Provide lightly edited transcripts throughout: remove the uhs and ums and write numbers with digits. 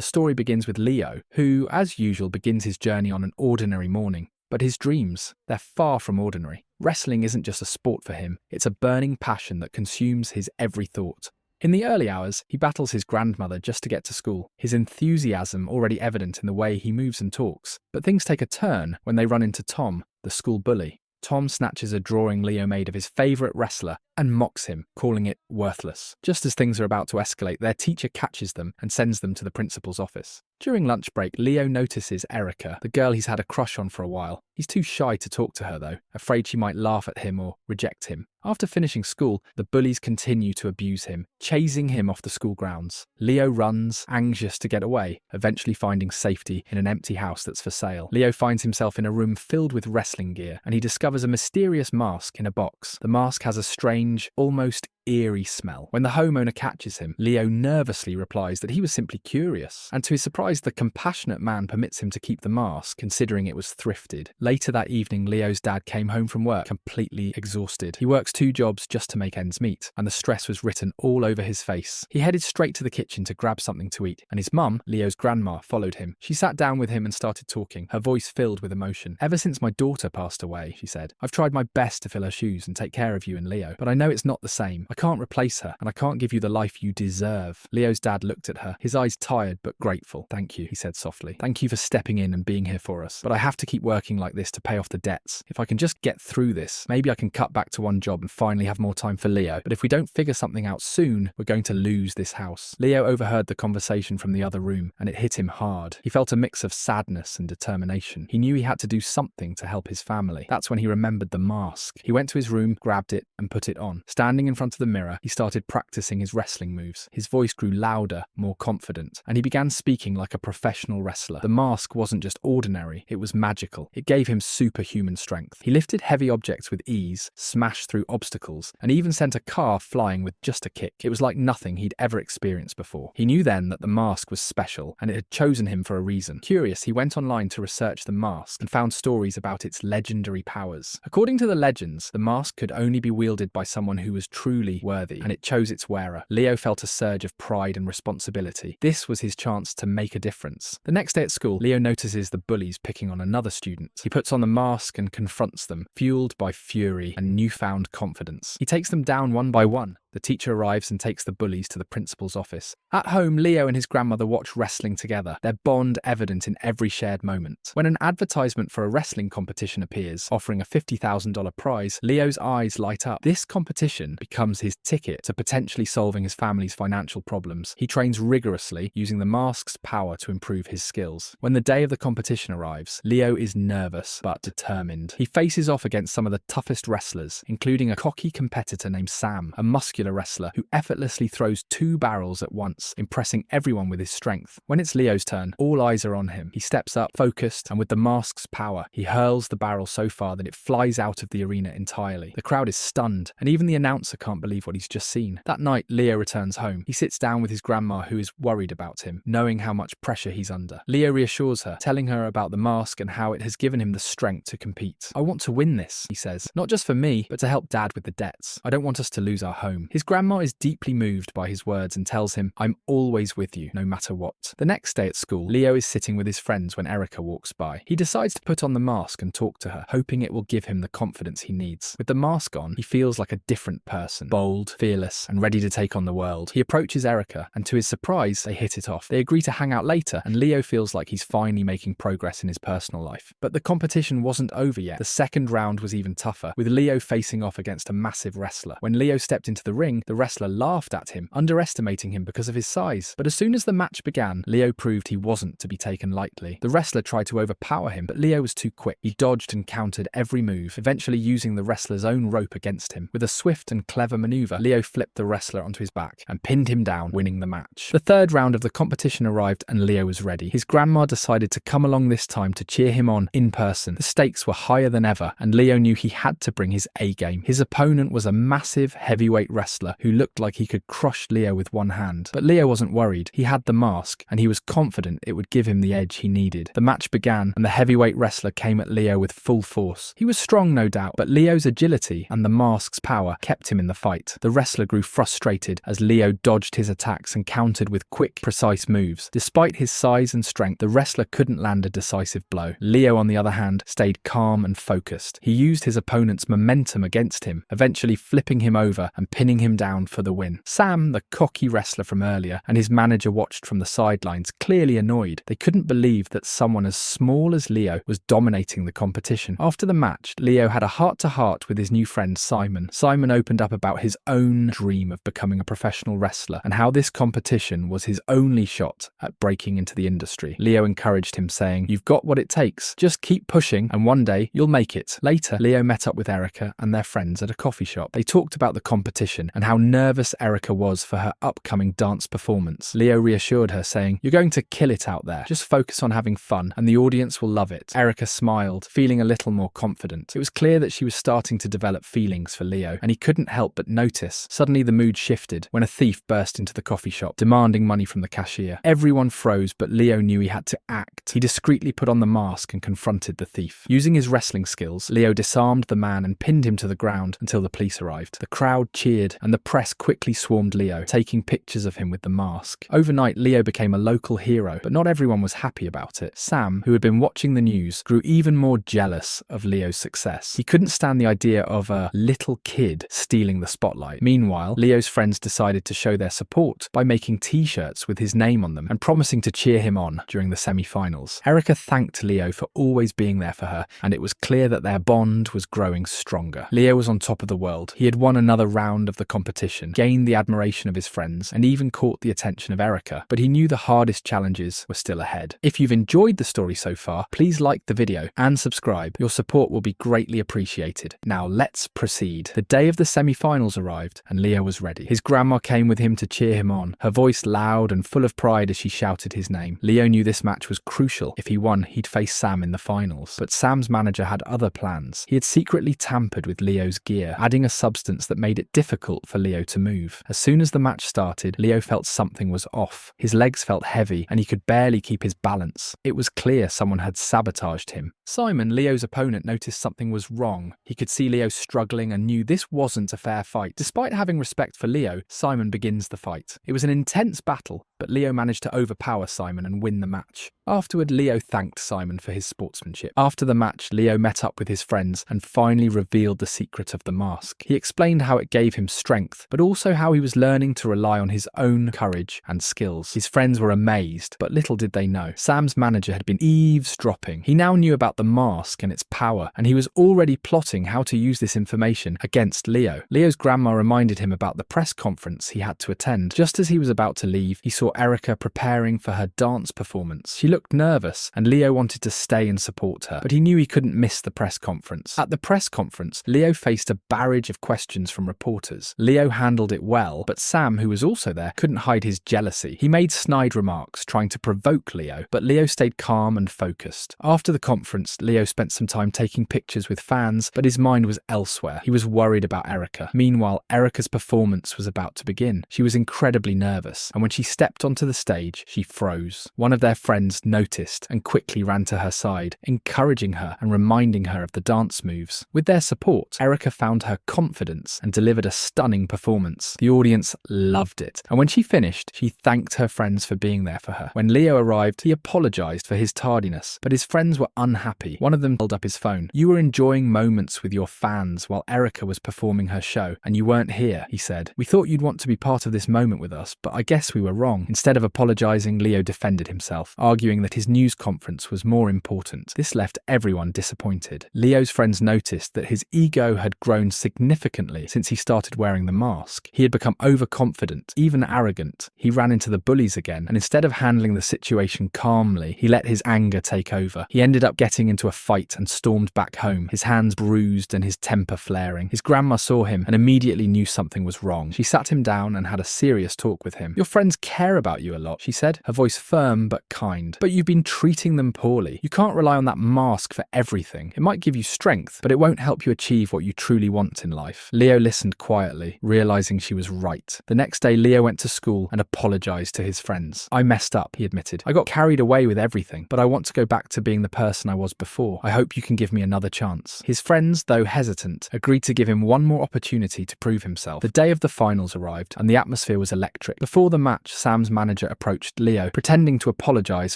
The story begins with Leo, who, as usual, begins his journey on an ordinary morning. But his dreams, they're far from ordinary. Wrestling isn't just a sport for him, it's a burning passion that consumes his every thought. In the early hours, he battles his grandmother just to get to school, his enthusiasm already evident in the way he moves and talks. But things take a turn when they run into Tom, the school bully. Tom snatches a drawing Leo made of his favourite wrestler and mocks him, calling it worthless. Just as things are about to escalate, their teacher catches them and sends them to the principal's office. During lunch break, Leo notices Erica, the girl he's had a crush on for a while. He's too shy to talk to her though, afraid she might laugh at him or reject him. After finishing school, the bullies continue to abuse him, chasing him off the school grounds. Leo runs, anxious to get away, eventually finding safety in an empty house that's for sale. Leo finds himself in a room filled with wrestling gear, and he discovers a mysterious mask in a box. The mask has a strange, almost eerie smell. When the homeowner catches him, Leo nervously replies that he was simply curious, and to his surprise, the compassionate man permits him to keep the mask, considering it was thrifted. Later that evening, Leo's dad came home from work completely exhausted. He works 2 jobs just to make ends meet, and the stress was written all over his face. He headed straight to the kitchen to grab something to eat, and his mum, Leo's grandma, followed him. She sat down with him and started talking, her voice filled with emotion. "Ever since my daughter passed away," she said, "I've tried my best to fill her shoes and take care of you and Leo, but I know it's not the same. I can't replace her, and I can't give you the life you deserve." Leo's dad looked at her, his eyes tired but grateful. "Thank you," he said softly. "Thank you for stepping in and being here for us. But I have to keep working like this to pay off the debts. If I can just get through this, maybe I can cut back to 1 job and finally have more time for Leo. But if we don't figure something out soon, we're going to lose this house." Leo overheard the conversation from the other room, and it hit him hard. He felt a mix of sadness and determination. He knew he had to do something to help his family. That's when he remembered the mask. He went to his room, grabbed it, and put it on. Standing in front of the mirror, he started practicing his wrestling moves. His voice grew louder, more confident, and he began speaking like a professional wrestler. The mask wasn't just ordinary, it was magical. It gave him superhuman strength. He lifted heavy objects with ease, smashed through obstacles, and even sent a car flying with just a kick. It was like nothing he'd ever experienced before. He knew then that the mask was special, and it had chosen him for a reason. Curious, he went online to research the mask and found stories about its legendary powers. According to the legends, the mask could only be wielded by someone who was truly worthy, and it chose its wearer. Leo felt a surge of pride and responsibility. This was his chance to make a difference. The next day at school, Leo notices the bullies picking on another student. He puts on the mask and confronts them, fueled by fury and newfound confidence. He takes them down one by one. The teacher arrives and takes the bullies to the principal's office. At home, Leo and his grandmother watch wrestling together, their bond evident in every shared moment. When an advertisement for a wrestling competition appears, offering a $50,000 prize, Leo's eyes light up. This competition becomes his ticket to potentially solving his family's financial problems. He trains rigorously, using the mask's power to improve his skills. When the day of the competition arrives, Leo is nervous but determined. He faces off against some of the toughest wrestlers, including a cocky competitor named Sam, a muscular wrestler who effortlessly throws 2 barrels at once, impressing everyone with his strength. When it's Leo's turn, all eyes are on him. He steps up, focused, and with the mask's power, he hurls the barrel so far that it flies out of the arena entirely. The crowd is stunned, and even the announcer can't believe what he's just seen. That night, Leo returns home. He sits down with his grandma, who is worried about him, knowing how much pressure he's under. Leo reassures her, telling her about the mask and how it has given him the strength to compete. "I want to win this," he says. "Not just for me, but to help Dad with the debts. I don't want us to lose our home." His grandma is deeply moved by his words and tells him, "I'm always with you, no matter what." The next day at school, Leo is sitting with his friends when Erica walks by. He decides to put on the mask and talk to her, hoping it will give him the confidence he needs. With the mask on, he feels like a different person, bold, fearless, and ready to take on the world. He approaches Erica, and to his surprise, they hit it off. They agree to hang out later, and Leo feels like he's finally making progress in his personal life. But the competition wasn't over yet. The second round was even tougher, with Leo facing off against a massive wrestler. When Leo stepped into the ring, the wrestler laughed at him, underestimating him because of his size. But as soon as the match began, Leo proved he wasn't to be taken lightly. The wrestler tried to overpower him, but Leo was too quick. He dodged and countered every move, eventually using the wrestler's own rope against him. With a swift and clever maneuver, Leo flipped the wrestler onto his back and pinned him down, winning the match. The third round of the competition arrived and Leo was ready. His grandma decided to come along this time to cheer him on in person. The stakes were higher than ever, and Leo knew he had to bring his A game. His opponent was a massive heavyweight wrestler wrestler who looked like he could crush Leo with one hand. But Leo wasn't worried. He had the mask, and he was confident it would give him the edge he needed. The match began, and the heavyweight wrestler came at Leo with full force. He was strong, no doubt, but Leo's agility and the mask's power kept him in the fight. The wrestler grew frustrated as Leo dodged his attacks and countered with quick, precise moves. Despite his size and strength, the wrestler couldn't land a decisive blow. Leo, on the other hand, stayed calm and focused. He used his opponent's momentum against him, eventually flipping him over and pinning him down for the win. Sam, the cocky wrestler from earlier, and his manager watched from the sidelines, clearly annoyed. They couldn't believe that someone as small as Leo was dominating the competition. After the match, Leo had a heart-to-heart with his new friend Simon. Simon opened up about his own dream of becoming a professional wrestler and how this competition was his only shot at breaking into the industry. Leo encouraged him, saying, "You've got what it takes. Just keep pushing and one day you'll make it." Later, Leo met up with Erica and their friends at a coffee shop. They talked about the competition and how nervous Erica was for her upcoming dance performance. Leo reassured her, saying, "You're going to kill it out there. Just focus on having fun and the audience will love it." Erica smiled, feeling a little more confident. It was clear that she was starting to develop feelings for Leo, and he couldn't help but notice. Suddenly the mood shifted when a thief burst into the coffee shop, demanding money from the cashier. Everyone froze, but Leo knew he had to act. He discreetly put on the mask and confronted the thief. Using his wrestling skills, Leo disarmed the man and pinned him to the ground until the police arrived. The crowd cheered, and the press quickly swarmed Leo, taking pictures of him with the mask. Overnight, Leo became a local hero, but not everyone was happy about it. Sam, who had been watching the news, grew even more jealous of Leo's success. He couldn't stand the idea of a little kid stealing the spotlight. Meanwhile, Leo's friends decided to show their support by making t-shirts with his name on them and promising to cheer him on during the semi-finals. Erica thanked Leo for always being there for her, and it was clear that their bond was growing stronger. Leo was on top of the world. He had won another round of the competition, gained the admiration of his friends, and even caught the attention of Erica, but he knew the hardest challenges were still ahead. If you've enjoyed the story so far, please like the video and subscribe. Your support will be greatly appreciated. Now let's proceed. The day of the semi-finals arrived, and Leo was ready. His grandma came with him to cheer him on, her voice loud and full of pride as she shouted his name. Leo knew this match was crucial. If he won, he'd face Sam in the finals. But Sam's manager had other plans. He had secretly tampered with Leo's gear, adding a substance that made it difficult for Leo to move. As soon as the match started, Leo felt something was off. His legs felt heavy, and he could barely keep his balance. It was clear someone had sabotaged him. Simon, Leo's opponent, noticed something was wrong. He could see Leo struggling and knew this wasn't a fair fight. Despite having respect for Leo, Simon begins the fight. It was an intense battle, but Leo managed to overpower Simon and win the match. Afterward, Leo thanked Simon for his sportsmanship. After the match, Leo met up with his friends and finally revealed the secret of the mask. He explained how it gave him strength, but also how he was learning to rely on his own courage and skills. His friends were amazed, but little did they know. Sam's manager had been eavesdropping. He now knew about the mask and its power, and he was already plotting how to use this information against Leo. Leo's grandma reminded him about the press conference he had to attend. Just as he was about to leave, he saw Erica preparing for her dance performance. She looked nervous, and Leo wanted to stay and support her, but he knew he couldn't miss the press conference. At the press conference, Leo faced a barrage of questions from reporters. Leo handled it well, but Sam, who was also there, couldn't hide his jealousy. He made snide remarks, trying to provoke Leo, but Leo stayed calm and focused. After the conference, Leo spent some time taking pictures with fans, but his mind was elsewhere. He was worried about Erica. Meanwhile, Erica's performance was about to begin. She was incredibly nervous, and when she stepped onto the stage, she froze. One of their friends noticed and quickly ran to her side, encouraging her and reminding her of the dance moves. With their support, Erica found her confidence and delivered a stunning performance. The audience loved it, and when she finished, she thanked her friends for being there for her. When Leo arrived, he apologized for his tardiness, but his friends were unhappy. One of them held up his phone. "You were enjoying moments with your fans while Erica was performing her show, and you weren't here," he said. "We thought you'd want to be part of this moment with us, but I guess we were wrong." Instead of apologizing, Leo defended himself, arguing that his news conference was more important. This left everyone disappointed. Leo's friends noticed that his ego had grown significantly since he started wearing the mask. He had become overconfident, even arrogant. He ran into the bullies again, and instead of handling the situation calmly, he let his anger take over. He ended up getting into a fight and stormed back home, his hands bruised and his temper flaring. His grandma saw him and immediately knew something was wrong. She sat him down and had a serious talk with him. "Your friends care about you a lot," she said, her voice firm but kind. But you've been treating them poorly. You can't rely on that mask for everything. It might give you strength, but it won't help you achieve what you truly want in life. Leo listened quietly, realizing she was right. The next day, Leo went to school and apologized to his friends. I messed up, he admitted. I got carried away with everything, but I want to go back to being the person I was before. I hope you can give me another chance. His friends, though hesitant, agreed to give him one more opportunity to prove himself. The day of the finals arrived, and the atmosphere was electric. Before the match, Sam's manager approached Leo, pretending to apologize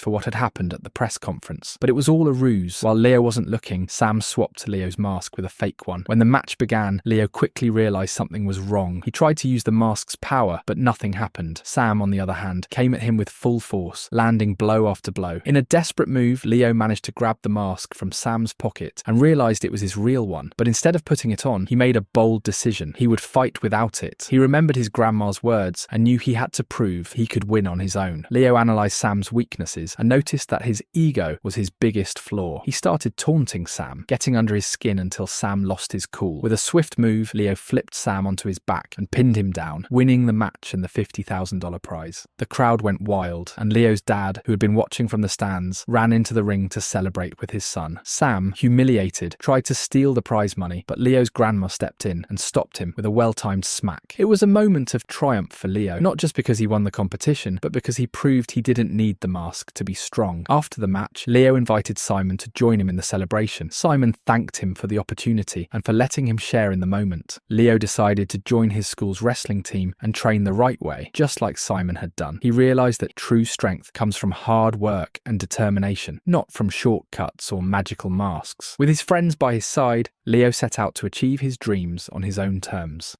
for what had happened at the press conference. But it was all a ruse. While Leo wasn't looking, Sam swapped Leo's mask with a fake one. When the match began, Leo quickly realized something was wrong. He tried to use the mask's power, but nothing happened. Sam, on the other hand, came at him with full force, landing blow after blow. In a desperate move, Leo managed to grab the mask from Sam's pocket and realized it was his real one. But instead of putting it on, he made a bold decision. He would fight without it. He remembered his grandma's words and knew he had to prove he could win on his own. Leo analyzed Sam's weaknesses and noticed that his ego was his biggest flaw. He started taunting Sam, getting under his skin until Sam lost his cool. With a swift move, Leo flipped Sam onto his back and pinned him down, winning the match and the $50,000 prize. The crowd went wild, and Leo's dad, who had been watching from the stands, ran into the ring to celebrate with his son. Sam, humiliated, tried to steal the prize money, but Leo's grandma stepped in and stopped him with a well-timed smack. It was a moment of triumph for Leo, not just because he won the competition, but because he proved he didn't need the mask to be strong. After the match, Leo invited Simon to join him in the celebration. Simon thanked him for the opportunity and for letting him share in the moment. Leo decided to join his school's wrestling team and train the right way, just like Simon had done. He realized that true strength comes from hard work and determination, not from shortcuts or magical masks. With his friends by his side, Leo set out to achieve his dreams on his own terms.